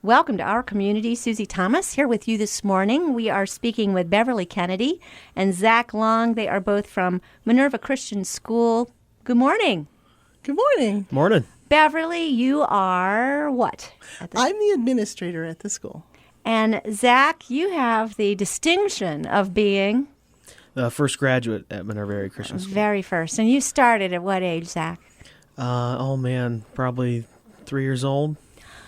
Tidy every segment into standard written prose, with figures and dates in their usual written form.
Welcome to our community. Susie Thomas here with you this morning. We are speaking with Beverly Kennedy and Zach Long. They are both from Minerva Christian School. Good morning. Good morning. Morning. Beverly, you are what? I'm the administrator at the school. And Zach, you have the distinction of being The first graduate at Minerva Area Christian School. very first. And you started at what age, Zach? Probably 3 years old.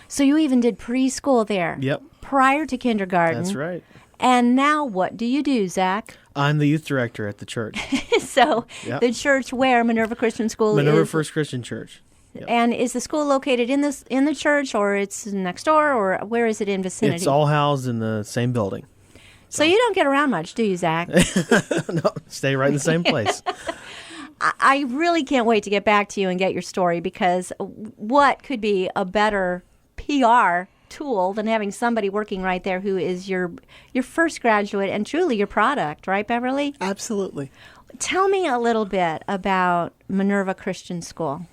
So you even did preschool there. Yep. Prior to kindergarten. That's right. And now what do you do, Zach? I'm the youth director at the church. So Yep. the church where Minerva Christian School Minerva is. First Christian Church. Yep. And is the school located in the church, or it's next door, or where is it in vicinity? It's all housed in the same building. So you don't get around much, do you, Zach? No, stay right in the same place. I really can't wait to get back to you and get your story, because what could be a better PR tool than having somebody working right there who is your first graduate and truly your product, right, Beverly? Absolutely. Tell me a little bit about Minerva Christian School.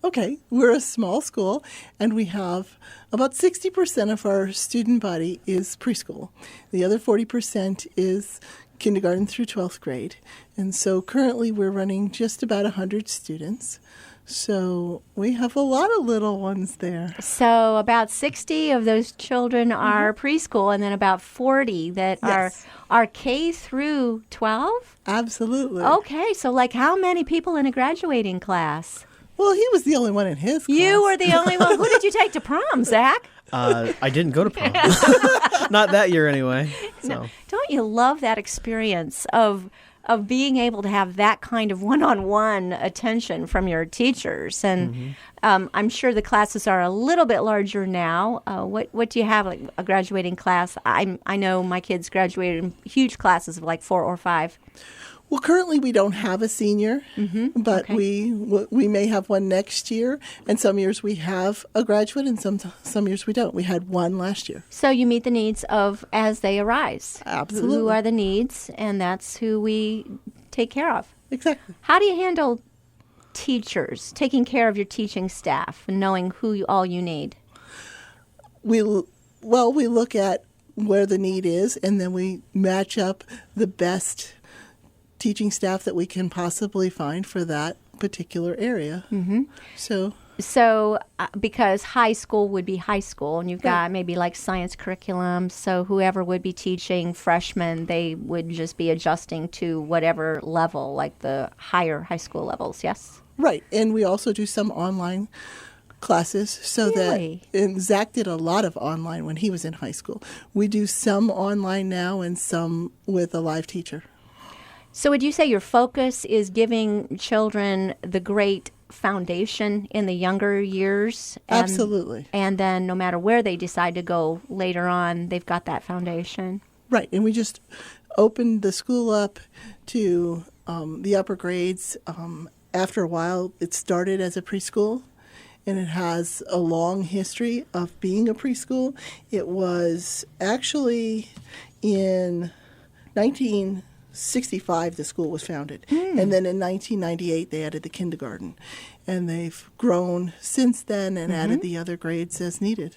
Okay, we're a small school, and we have about 60% of our student body is preschool. The other 40% is kindergarten through 12th grade. And so currently we're running just about 100 students. So we have a lot of little ones there. So about 60 of those children are preschool, and then about 40 that Yes. are K through 12? Absolutely. Okay, so like how many people in a graduating class? Well, he was the only one in his class. You were the only one. Who did you take to prom, Zach? I didn't go to prom. Not that year anyway. So. Don't you love that experience of being able to have that kind of one-on-one attention from your teachers? And I'm sure the classes are a little bit larger now. What do you have, like a graduating class? I know my kids graduated in huge classes of like 4 or 5. Well, currently we don't have a senior, but Okay. we may have one next year. And some years we have a graduate, and some years we don't. We had one last year. So you meet the needs of as they arise. Absolutely. Who are the needs, and that's who we take care of. Exactly. How do you handle teachers, taking care of your teaching staff and knowing who all you need? We look at where the need is, and then we match up the best teaching staff that we can possibly find for that particular area. So Because high school would be high school, and you've got Right. maybe like science curriculum, so whoever would be teaching freshmen, they would just be adjusting to whatever level, like the higher high school levels, yes? right, and we also do some online classes so Really? that, and Zach did a lot of online when he was in high school. We do some online now and some with a live teacher. So would you say your focus is giving children the great foundation in the younger years? Absolutely. And then no matter where they decide to go later on, they've got that foundation. Right, and we just opened the school up to the upper grades. After a while, it started as a preschool, and it has a long history of being a preschool. It was actually in 1965 the school was founded, and then in 1998 they added the kindergarten, and they've grown since then and added the other grades as needed.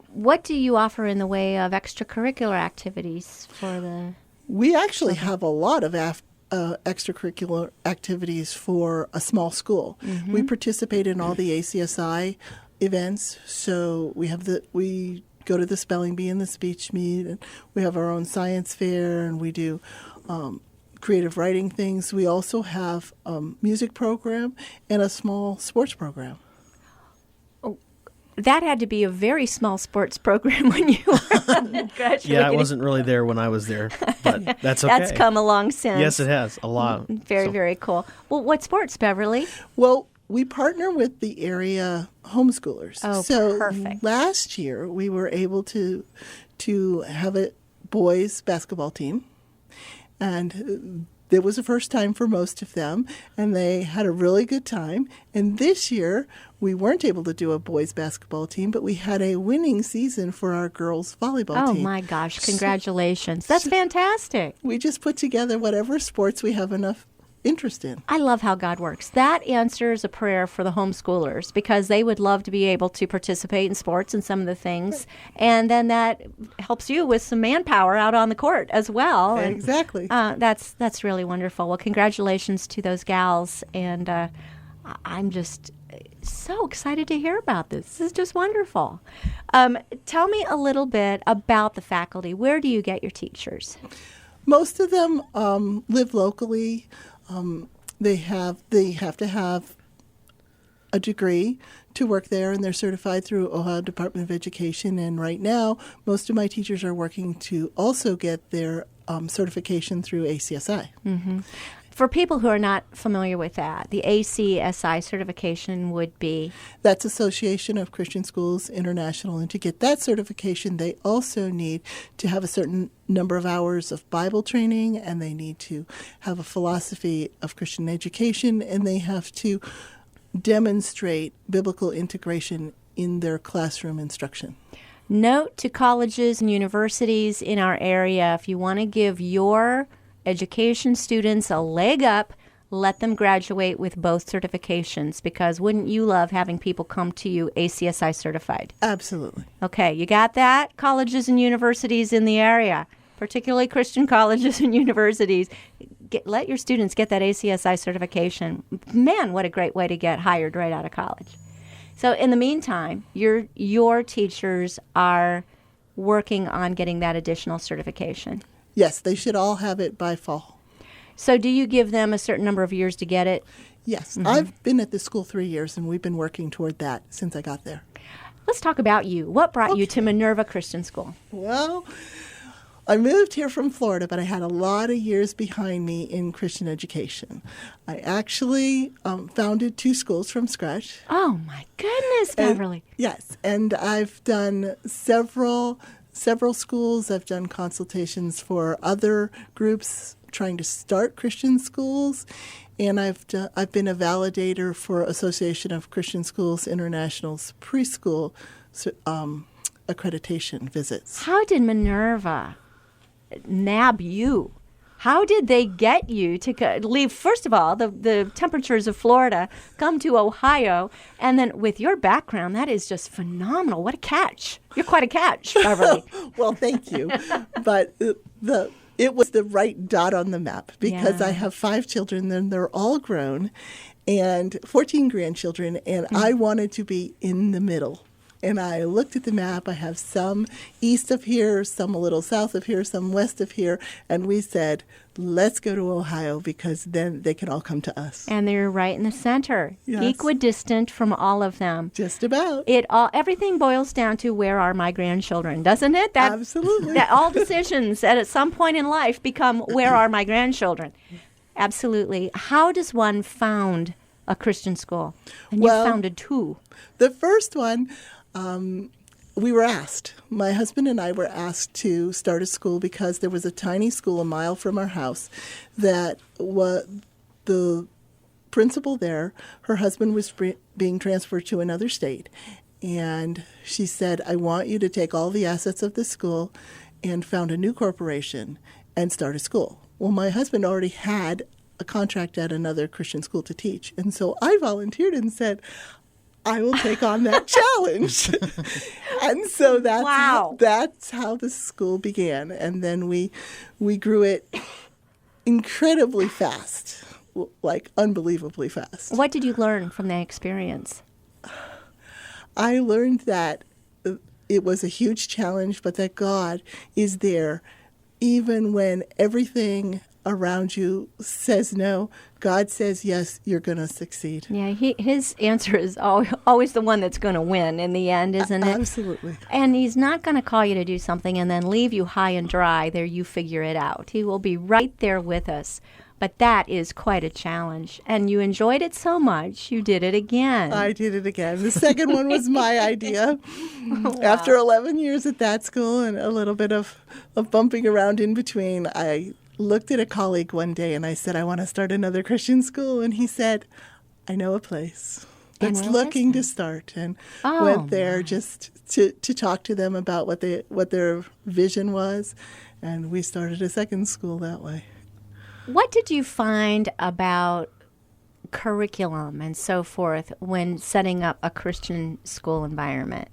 What do you offer in the way of extracurricular activities for the... We actually have a lot of extracurricular activities for a small school. We participate in all the ACSI events, so we go to the spelling bee and the speech meet, and we have our own science fair, and we do creative writing things. We also have a music program and a small sports program. That had to be a very small sports program when you were graduating. Yeah, I wasn't really there when I was there, but that's okay. That's come along since. Yes, it has. A lot. Very, So, very cool. Well, what sports, Beverly? Well, we partner with the area homeschoolers. Oh, so perfect. last year we were able to have a boys basketball team, and it was the first time for most of them, and they had a really good time. And this year we weren't able to do a boys basketball team, but we had a winning season for our girls volleyball Oh, team. my gosh. Congratulations. That's fantastic. We just put together whatever sports we have enough interest in. I love how God works. That answers a prayer for the homeschoolers because they would love to be able to participate in sports and some of the things. And then that helps you with some manpower out on the court as well. And, Exactly. that's really wonderful. Well, congratulations to those gals. And I'm just so excited to hear about this. This is just wonderful. Tell me a little bit about the faculty. Where do you get your teachers? Most of them live locally. They have to have a degree to work there, and they're certified through Ohio Department of Education. And right now, most of my teachers are working to also get their certification through ACSI. Mm-hmm. For people who are not familiar with that, the ACSI certification would be? That's Association of Christian Schools International. And to get that certification, they also need to have a certain number of hours of Bible training, and they need to have a philosophy of Christian education, and they have to demonstrate biblical integration in their classroom instruction. Note to colleges and universities in our area, if you want to give your education students a leg up, let them graduate with both certifications, because wouldn't you love having people come to you ACSI certified? Absolutely. Okay, you got that? Colleges and universities in the area, particularly Christian colleges and universities, let your students get that ACSI certification. Man, what a great way to get hired right out of college. So in the meantime, your teachers are working on getting that additional certification. Yes, they should all have it by fall. So do you give them a certain number of years to get it? Yes. Mm-hmm. I've been at the school 3 years, and we've been working toward that since I got there. Let's talk about you. What brought you to Minerva Christian School? Well, I moved here from Florida, but I had a lot of years behind me in Christian education. I actually founded 2 schools from scratch. Oh, my goodness, Beverly. Yes, and I've done several schools. I've done consultations for other groups trying to start Christian schools, and I've been a validator for Association of Christian Schools International's preschool accreditation visits. How did Minerva nab you? How did they get you to leave, first of all, the temperatures of Florida, come to Ohio, and then with your background, that is just phenomenal. What a catch. You're quite a catch, Beverly. Well, thank you. But it was the right dot on the map, because I have 5 children, and they're all grown, and 14 grandchildren, and I wanted to be in the middle. And I looked at the map. I have some east of here, some a little south of here, some west of here. And we said, let's go to Ohio, because then they can all come to us. And they're right in the center, yes. Equidistant from all of them. Just about. Everything boils down to, where are my grandchildren, doesn't it? Absolutely. That all decisions at some point in life become, where are my grandchildren? Absolutely. How does one found a Christian school? And you founded 2. The first one, we were asked. My husband and I were asked to start a school because there was a tiny school a mile from our house that the principal there, her husband was being transferred to another state. And she said, I want you to take all the assets of the school and found a new corporation and start a school. Well, my husband already had a contract at another Christian school to teach. And so I volunteered and said, I will take on that challenge. And so that's how the school began. And then we grew it incredibly fast, like unbelievably fast. What did you learn from that experience? I learned that it was a huge challenge, but that God is there even when everything around you says no. God says yes, you're going to succeed. Yeah, his answer is always the one that's going to win in the end, isn't it? Absolutely. And he's not going to call you to do something and then leave you high and dry. There, you figure it out. He will be right there with us. But that is quite a challenge. And you enjoyed it so much, you did it again. I did it again. The second one was my idea. Wow. After 11 years at that school and a little bit of bumping around in between, I looked at a colleague one day and I said, I want to start another Christian school. And he said, I know a place that's looking to start. And went there just to talk to them about what their vision was. And we started a second school that way. What did you find about curriculum and so forth when setting up a Christian school environment?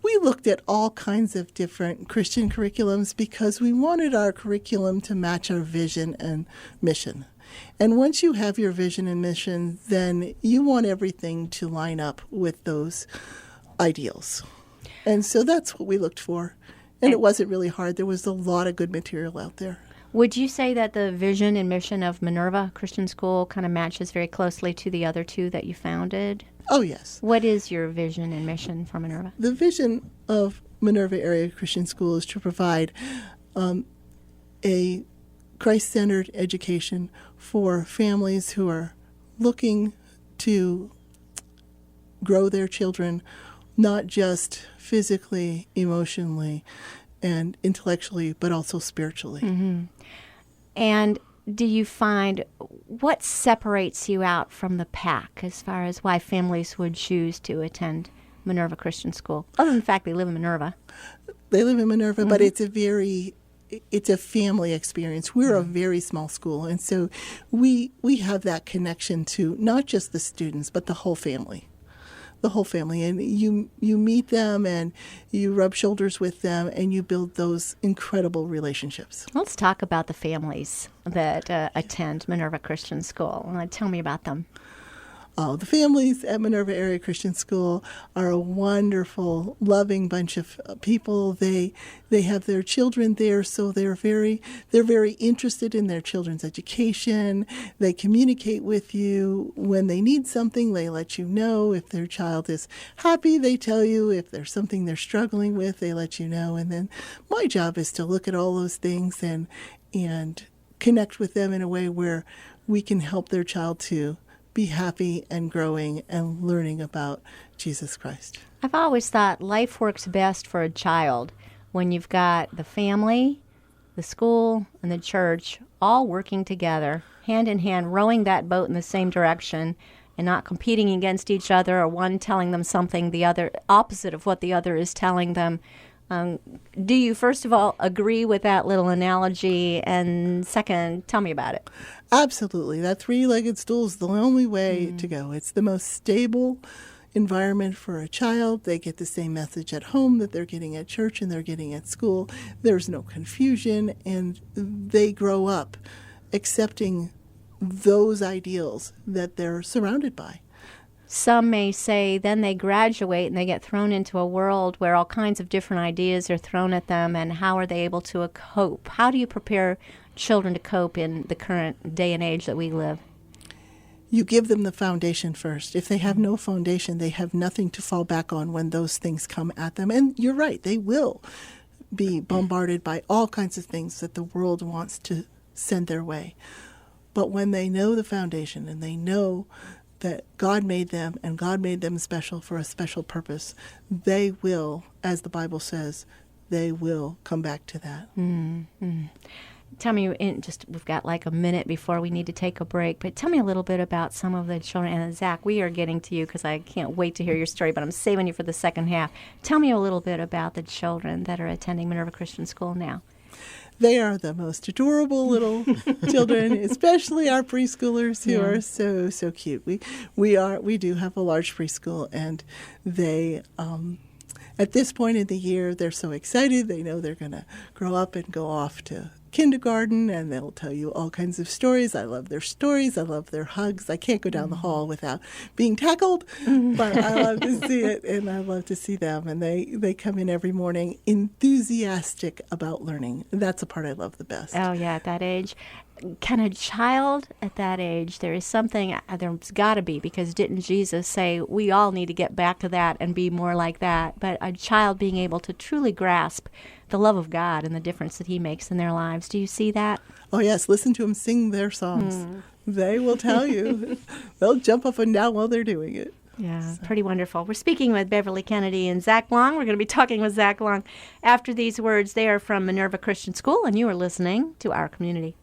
We looked at all kinds of different Christian curriculums because we wanted our curriculum to match our vision and mission. And once you have your vision and mission, then you want everything to line up with those ideals. And so that's what we looked for. And it wasn't really hard. There was a lot of good material out there. Would you say that the vision and mission of Minerva Christian School kind of matches very closely to the other two that you founded? Oh, yes. What is your vision and mission for Minerva? The vision of Minerva Area Christian School is to provide a Christ-centered education for families who are looking to grow their children, not just physically, emotionally, and intellectually, but also spiritually. Mm-hmm. And do you find what separates you out from the pack as far as why families would choose to attend Minerva Christian School, other than the fact they live in Minerva? They live in Minerva, but it's a family experience. We're a very small school, and so we have that connection to not just the students, but the whole family. The whole family. And you meet them and you rub shoulders with them and you build those incredible relationships. Let's talk about the families that attend Minerva Christian School. Tell me about them. Oh, the families at Minerva Area Christian School are a wonderful, loving bunch of people. They have their children there, so they're very interested in their children's education. They communicate with you when they need something. They let you know if their child is happy. They tell you if there's something they're struggling with. They let you know. And then my job is to look at all those things and connect with them in a way where we can help their child to be happy and growing and learning about Jesus Christ. I've always thought life works best for a child when you've got the family, the school, and the church all working together, hand in hand, rowing that boat in the same direction and not competing against each other or one telling them something the other opposite of what the other is telling them. Do you, first of all, agree with that little analogy? And second, tell me about it. Absolutely. That three-legged stool is the only way to go. It's the most stable environment for a child. They get the same message at home that they're getting at church and they're getting at school. There's no confusion, and they grow up accepting those ideals that they're surrounded by. Some may say then they graduate and they get thrown into a world where all kinds of different ideas are thrown at them, and how are they able to cope? How do you prepare children to cope in the current day and age that we live? You give them the foundation first. If they have no foundation, they have nothing to fall back on when those things come at them. And you're right, they will be bombarded by all kinds of things that the world wants to send their way. But when they know the foundation and they know that God made them and God made them special for a special purpose, they will, as the Bible says, they will come back to that. Mm-hmm. Tell me, we've got like a minute before we need to take a break, but tell me a little bit about some of the children. And Zach, we are getting to you because I can't wait to hear your story, but I'm saving you for the second half. Tell me a little bit about the children that are attending Minerva Christian School now. They are the most adorable little children, especially our preschoolers who are so cute. We do have a large preschool, and they at this point in the year they're so excited. They know they're going to grow up and go off to kindergarten, and they'll tell you all kinds of stories. I love their stories. I love their hugs. I can't go down the hall without being tackled, but I love to see it, and I love to see them. And they come in every morning enthusiastic about learning. That's the part I love the best. Oh, yeah, at that age. Can a child at that age, there's got to be, because didn't Jesus say we all need to get back to that and be more like that? But a child being able to truly grasp the love of God and the difference that he makes in their lives. Do you see that? Oh, yes. Listen to them sing their songs. They will tell you. They'll jump up and down while they're doing it. Yeah, pretty wonderful. We're speaking with Beverly Kennedy and Zach Long. We're going to be talking with Zach Long after these words. They are from Minerva Christian School, and you are listening to Our Community.